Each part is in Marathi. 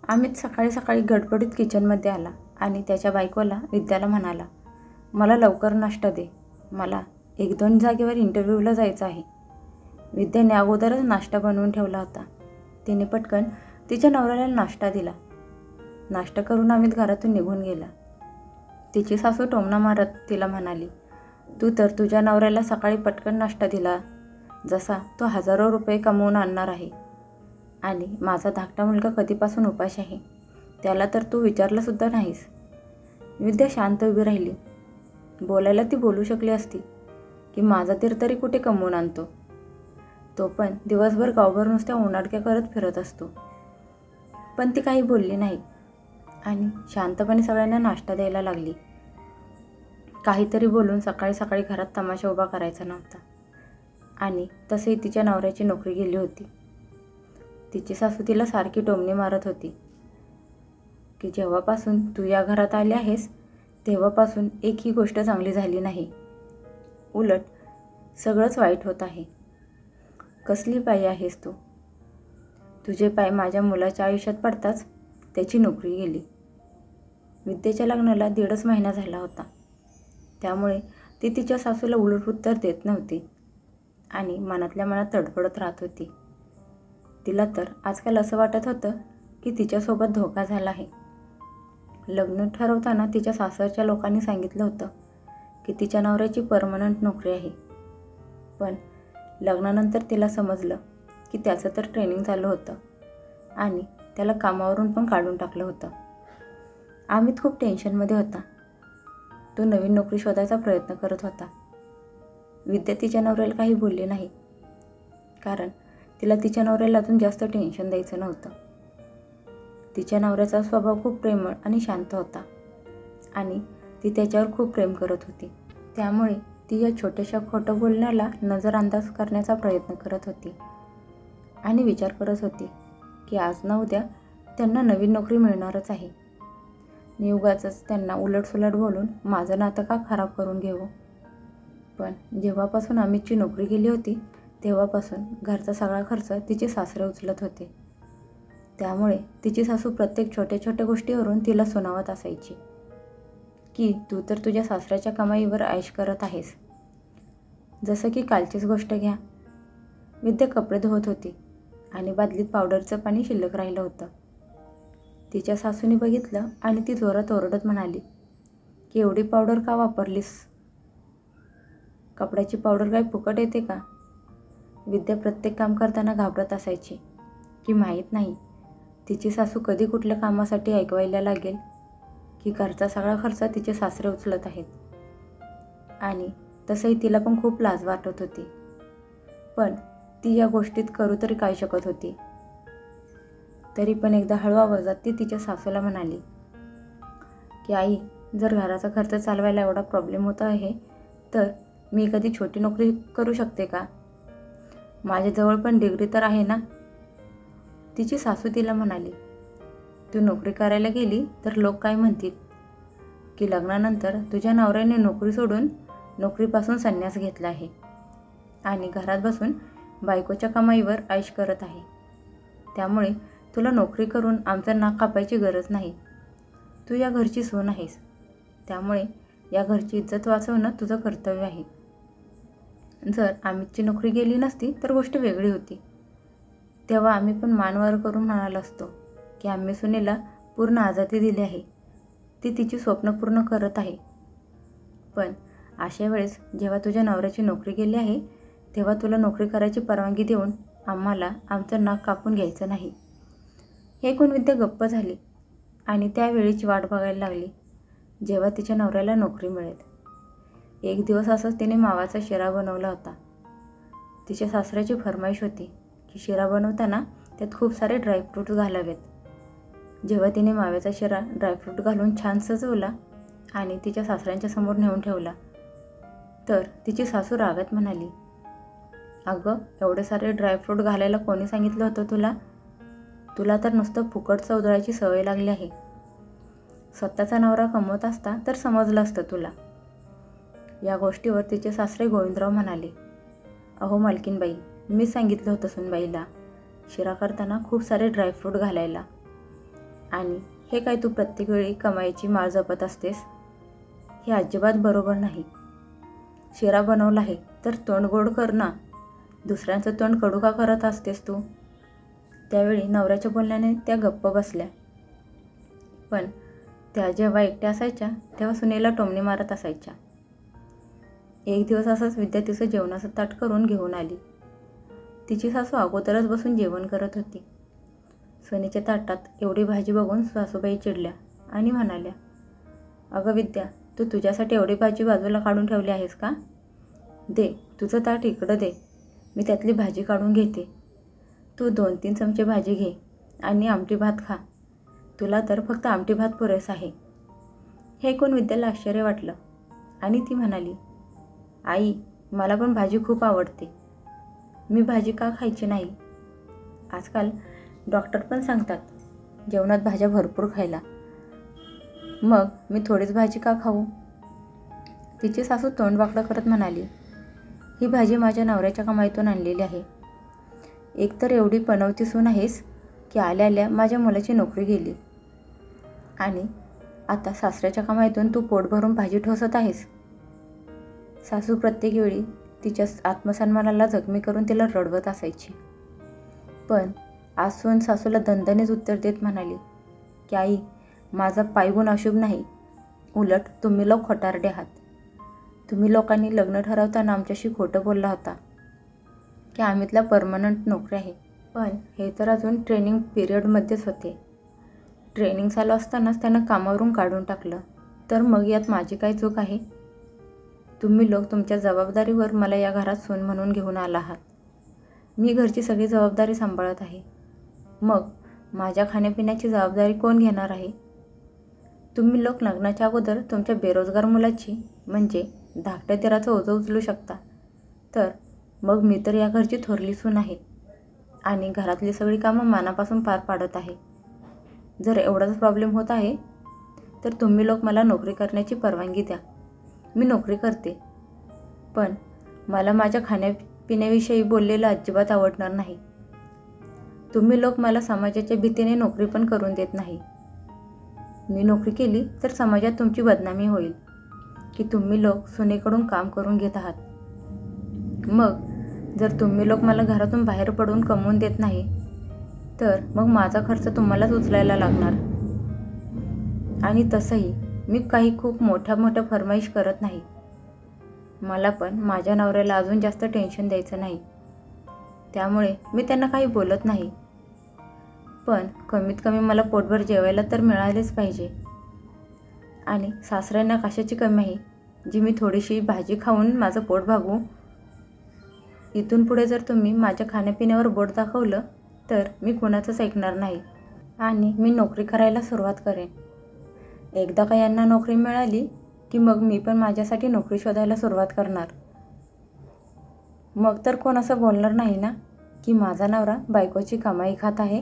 अमित सकाळी सकाळी गडबडीत किचनमध्ये आला आणि त्याच्या बायकोला विद्याला म्हणाला, मला लवकर नाश्ता दे, मला 1-2 जागेवर इंटरव्ह्यूला जायचं आहे. विद्याने अगोदरच नाश्ता बनवून ठेवला होता. तिने पटकन तिच्या नवऱ्याला नाश्ता दिला. नाश्ता करून अमित घरातून निघून गेला. तिची सासू टोमणा मारत तिला म्हणाली, तू तर तुझ्या नवऱ्याला सकाळी पटकन नाश्ता दिला जसा तो हजारो रुपये कमवून आणणार आहे, आणि माझा धाकटा मुलगा कधीपासून उपाशी आहे त्याला तर तू विचारलंसुद्धा नाहीस. विद्या शांत उभी राहिली. बोलायला ती बोलू शकली असती की माझा तीर तरी कुठे कमवून आणतो, तो पण दिवसभर गावभर नुसत्या उनाडक्या करत फिरत असतो. पण ती काही बोलली नाही आणि शांतपणे सगळ्यांना नाश्ता द्यायला लागली. काहीतरी बोलून सकाळी सकाळी घरात तमाशा उभा करायचा नव्हता. आणि तसेही तिच्या नवऱ्याची नोकरी गेली होती. तिची सासू तिला सारखी टोमणी मारत होती की जेव्हापासून तू या घरात आली आहेस तेव्हापासून एकही गोष्ट चांगली झाली नाही, उलट सगळंच वाईट होत आहे. कसली बाई आहेस तू? तुझे पाय माझ्या मुलाच्या आयुष्यात पडताच त्याची नोकरी गेली. विद्येच्या लग्नाला 1.5 महिना झाला होता. त्यामुळे ती तिच्या सासूला उलट उत्तर देत नव्हती आणि मनातल्या मनात तडफडत राहत होती. तिला तर आजकाल असं वाटत होतं की तिच्यासोबत धोका झाला आहे. लग्न ठरवताना तिच्या सासरच्या लोकांनी सांगितलं होतं की तिच्या नवऱ्याची परमनंट नोकरी आहे. पण लग्नानंतर तिला समजलं की त्याचं तर ट्रेनिंग चालू होतं आणि त्याला कामावरून पण काढून टाकलं होतं. अमित खूप टेन्शनमध्ये होता. तो नवीन नोकरी शोधायचा प्रयत्न करत होता. विद्या तिच्या नवऱ्याला काही बोलली नाही, कारण तिला तिच्या नवऱ्याला अजून जास्त टेन्शन द्यायचं नव्हतं. तिच्या नवऱ्याचा स्वभाव खूप प्रेमळ आणि शांत होता आणि ती त्याच्यावर खूप प्रेम करत होती. त्यामुळे ती या छोट्याशा खोटं बोलण्याला नजरअंदाज करण्याचा प्रयत्न करत होती आणि विचार करत होती की आज ना उद्या त्यांना नवीन नोकरी मिळणारच आहे. मी उगाचच त्यांना उलटसुलट बोलून माझं नातं का खराब करून घेऊ. पण जेव्हापासून अमितची नोकरी गेली होती तेव्हापासून घरचा सगळा खर्च तिचे सासरे उचलत होते. त्यामुळे तिची सासू प्रत्येक छोट्या छोट्या गोष्टीवरून तिला सुनावत असायची की तू तर तुझ्या सासऱ्याच्या कमाईवर ऐश करत आहेस. जसं की कालचीच गोष्ट घ्या. विद्या कपडे धुवत होती आणि बादलीत पावडरचं पाणी शिल्लक राहिलं होतं. तिच्या सासूने बघितलं आणि ती जोरात ओरडत म्हणाली की एवढी पावडर का वापरलीस? कपड्याची पावडर काय फुकट येते का? विद्या प्रत्येक काम करताना घाबरत असायची की माहीत नाही तिची सासू कधी कुठल्या कामासाठी ऐकवायला लागेल की घरचा सगळा खर्च तिचे सासरे उचलत आहेत. आणि तसंही तिला पण खूप लाज वाटत होती. पण ती या गोष्टीत करू तरी काय शकत होती. तरी पण एकदा हळू आवाजात ती तिच्या सासूला म्हणाली की आई, जर घराचा खर्च चालवायला एवढा प्रॉब्लेम होत आहे तर मी कधी छोटी नोकरी करू शकते का? माझ्याजवळ पण डिग्री तर आहे ना. तिची सासू तिला म्हणाली, तू नोकरी करायला गेली तर लोक काय म्हणतील की लग्नानंतर तुझ्या नवऱ्याने नोकरी सोडून नोकरीपासून संन्यास घेतला आहे आणि घरात बसून बायकोच्या कमाईवर ऐश करत आहे. त्यामुळे तुला नोकरी करून आमचं नाक कापायची गरज नाही. तू या घरची सून आहेस, त्यामुळे या घरची इज्जत वाचवणं तुझं कर्तव्य आहे. जर अमितची नोकरी गेली नसती तर गोष्ट वेगळी होती. तेव्हा आम्ही पण मान वर करून म्हणालो असतो की आम्ही सुनेला पूर्ण आझादी दिली आहे, ती तिची स्वप्न पूर्ण करत आहे. पण अशा वेळेस जेव्हा तुझ्या नवऱ्याची नोकरी गेली आहे तेव्हा तुला नोकरी करायची परवानगी देऊन आम्हाला आमचं नाक कापून घ्यायचं नाही. हे ऐकून विद्या गप्प झाली आणि त्यावेळीची वाट बघायला लागली जेव्हा तिच्या नवऱ्याला नोकरी मिळेल. एक दिवस असंच तिने मावाचा शिरा बनवला होता. तिच्या सासऱ्याची फरमाईश होती की शिरा बनवताना त्यात खूप सारे ड्रायफ्रूट्स घालावेत. जेव्हा तिने माव्याचा शिरा ड्रायफ्रूट घालून छान सजवला आणि तिच्या सासऱ्यांच्या समोर नेऊन ठेवला तर तिची सासू रागात म्हणाली, अगं, एवढे सारे ड्रायफ्रूट घालायला कोणी सांगितलं होतं तुला? तुला तर नुसतं फुकट चवदळायची सवय लागली आहे. स्वतःचा नवरा कमवत असता तर समजलं असतं तुला. या गोष्टीवर तिचे सासरे गोविंदराव म्हणाले, अहो मालकीनबाई, मी सांगितलं होतं सुनबाईला शिरा करताना खूप सारे ड्रायफ्रूट घालायला. आणि हे काय तू प्रत्येक वेळी कमाईची माळ जपत असतेस? हे अजिबात बरोबर नाही. शिरा बनवला आहे तर तोंड गोड कर ना. दुसऱ्यांचं तोंड कडू का करत असतेस तू? त्यावेळी नवऱ्याच्या बोलण्याने त्या गप्प बसल्या. पण त्या जेव्हा एकट्या असायच्या तेव्हा सुनेला टोमणी मारत असायच्या. एक दिवस असाच विद्या तिचं जेवणाचं ताट करून घेऊन आली. तिची सासू अगोदरच बसून जेवण करत होती. सुनेच्या ताटात एवढी भाजी बघून सासूबाई चिडल्या आणि म्हणाल्या, अगं विद्या, तू तुझ्यासाठी एवढी भाजी बाजूला काढून ठेवली आहेस का? दे, तुझं ताट इकडं दे, मी त्यातली भाजी काढून घेते. तू 2-3 चमचे भाजी घे आणि आमटी भात खा. तुला तर फक्त आमटी भात पुरेस आहे. हे ऐकून विद्याला आश्चर्य वाटलं आणि ती म्हणाली, आई, मला पण भाजी खूप आवडते. मी भाजी का खायची नाही? आजकाल डॉक्टर पण सांगतात जेवणात भाज्या भरपूर खायला. मग मी थोडीच भाजी का खाऊ? तिची सासू तोंड वाकडं करत म्हणाली, ही भाजी माझ्या नवऱ्याच्या कमाईतून आणलेली आहे. एकतर एवढी पनवती सून आहेस की आल्या आल्या माझ्या मुलाची नोकरी गेली आणि आता सासऱ्याच्या कमाईतून तू पोट भरून भाजी ठोसत आहेस. सासू प्रत्येक वेळी तिच्या आत्मसन्मानाला जखमी करून तिला रडवत असायची. पण आज सून सासूला दणदणीत उत्तर देत म्हणाली की आई, माझा पायगुण अशुभ नाही. उलट तुम्ही लोक खोटारडे आहात. तुम्ही लोकांनी लग्न ठरवताना आमच्याशी खोटं बोलला होता की आम्हीतला परमनंट नोकरी आहे. पण हे तर अजून ट्रेनिंग पिरियडमध्येच होते. ट्रेनिंग चालू असतानाच त्यांना कामावरून काढून टाकलं. तर मग यात माझी काय चूक आहे? तुम्ही लोक तुमच्या जबाबदारीवर मला या घरात सून म्हणून घेऊन आला आहात. मी घरची सगळी जबाबदारी सांभाळत आहे. मग माझ्या खाण्यापिण्याची जबाबदारी कोण घेणार आहे? तुम्ही लोक लग्नाच्या अगोदर तुमच्या बेरोजगार मुलाची म्हणजे धाकट्या दिराचं ओझं उचलू शकता. तर मग मी तर या घरची थोरली सून आहे आणि घरातली सगळी कामं मनापासून पार पाडत आहे. जर एवढाच प्रॉब्लेम होत आहे तर तुम्ही लोक मला नोकरी करण्याची परवानगी द्या. मी नोकरी करते. पण मला माझ्या खाण्यापिण्याविषयी बोललेलं अजिबात आवडणार नाही. तुम्ही लोक मला समाजाच्या भीतीने नोकरी पण करून देत नाही. मी नोकरी केली तर समाजात तुमची बदनामी होईल की तुम्ही लोक सुनेकडून काम करून घेत आहात. मग जर तुम्ही लोक मला घरातून बाहेर पडून कमवून देत नाही तर मग माझा खर्च तुम्हालाच उचलायला लागणार. आणि तसंही मी काही खूप मोठ्या मोठ्या फरमाईश करत नाही. मला पण माझ्या नवऱ्याला अजून जास्त टेन्शन द्यायचं नाही. त्यामुळे मी त्यांना काही बोलत नाही. पण कमीत कमी मला पोटभर जेवायला तर मिळालेच पाहिजे. आणि सासऱ्यांना कशाची कमी आहे जी मी थोडीशी भाजी खाऊन माझं पोट भागू? इथून पुढे जर तुम्ही माझ्या खाण्यापिण्यावर बोट दाखवलं तर मी कोणाचंच ऐकणार नाही आणि मी नोकरी करायला सुरुवात करेन. एकदा का यांना नोकरी मिळाली की मग मी पण माझ्यासाठी नोकरी शोधायला सुरुवात करणार. मग तर कोण असं बोलणार नाही ना की माझा नवरा बायकोची कमाई खात आहे.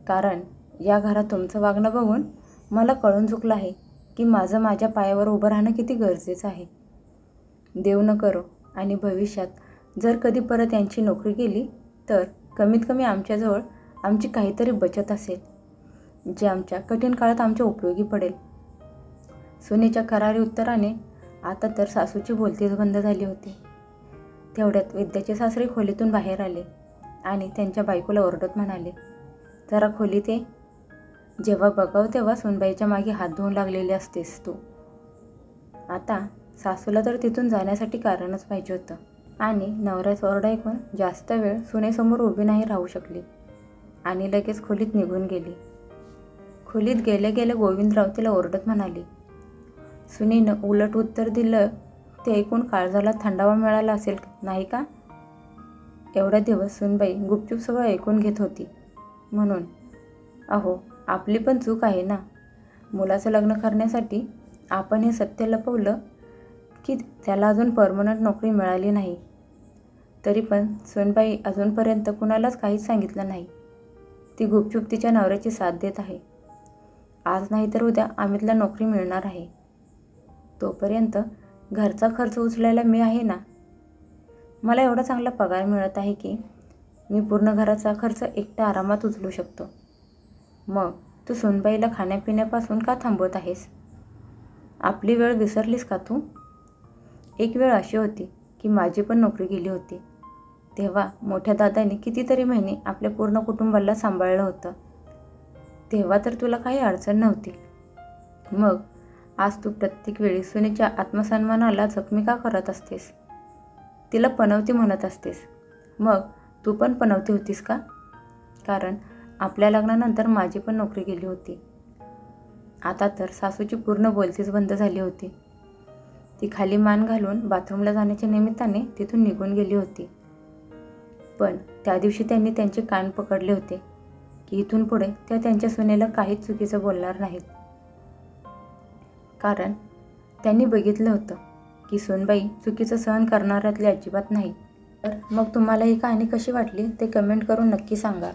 कारण या घरात तुमचं वागणं बघून मला कळून चुकलं आहे की माझं माझ्या पायावर उभं राहणं किती गरजेचं आहे. देव न करो आणि भविष्यात जर कधी परत यांची नोकरी गेली तर कमीत कमी आमच्याजवळ आमची काहीतरी बचत असेल जे आमच्या कठीण काळात आमच्या उपयोगी पडेल. सुनेच्या करारी उत्तराने आता तर सासूची बोलतीच बंद झाली होती. तेवढ्यात विद्याचे सासरे खोलीतून बाहेर आले आणि त्यांच्या बायकोला ओरडत म्हणाले, जरा खोलीत ये. जेव्हा बघाव तेव्हा सुनबाईच्या मागे हात धुवून लागलेली असतेस तू. आता सासूला तर तिथून जाण्यासाठी कारणच पाहिजे होतं आणि नवऱ्याचा ओरडा ऐकून जास्त वेळ सुनेसमोर उभी नाही राहू शकली आणि लगेच खोलीत निघून गेली. खोलीत गेल्या गेल्या गोविंदराव तिला ओरडत म्हणाले, सुनेनं उलट उत्तर दिलं ते ऐकून काळजाला थंडावा मिळाला असेल नाही का? एवढ्या दिवस सुनबाई गुपचूप सगळं ऐकून घेत होती म्हणून. अहो, आपली पण चूक आहे ना. मुलाचं लग्न करण्यासाठी आपण हे सत्य लपवलं की त्याला अजून परमनंट नोकरी मिळाली नाही. तरी पण सुनबाई अजूनपर्यंत कुणालाच काहीच सांगितलं नाही. ती गुपचूप तिच्या नवऱ्याची साथ देत आहे. आज नाही तर उद्या अमितला नोकरी मिळणार आहे. तोपर्यंत घरचा खर्च उचलायला मी आहे ना. मला एवढा चांगला पगार मिळत आहे की मी पूर्ण घराचा खर्च एकटा आरामात उचलू शकतो. मग तू सोनबाईला खाण्यापिण्यापासून का थांबवत आहेस? आपली वेळ विसरलीस का तू? एक वेळ अशी होती की माझी पण नोकरी गेली होती. तेव्हा मोठ्या दादाने कितीतरी महिने आपल्या पूर्ण कुटुंबाला सांभाळलं होतं. तेव्हा तर तुला काही अडचण नव्हती. मग आज तू प्रत्येक वेळी सुनेच्या आत्मसन्मानाला जखमी का करत असतेस? तिला पनवती म्हणत असतेस. मग तू पण पनवती होतीस का? कारण आपल्या लग्नानंतर माझी पण नोकरी गेली होती. आता तर सासूची पूर्ण बोलतीच बंद झाली होती. ती खाली मान घालून बाथरूमला जाण्याच्या निमित्ताने तिथून निघून गेली होती. पण त्या दिवशी त्यांनी त्यांचे कान पकडले होते की इथून पुढे त्या त्यांच्या सुनेला काहीच चुकीचं बोलणार नाहीत. कारण त्यांनी बघितलं होतं की सोनबाई चुकीचं सहन करणाऱ्यातली अजिबात नाही. तर मग तुम्हाला ही कहाणी कशी वाटली ते कमेंट करून नक्की सांगा.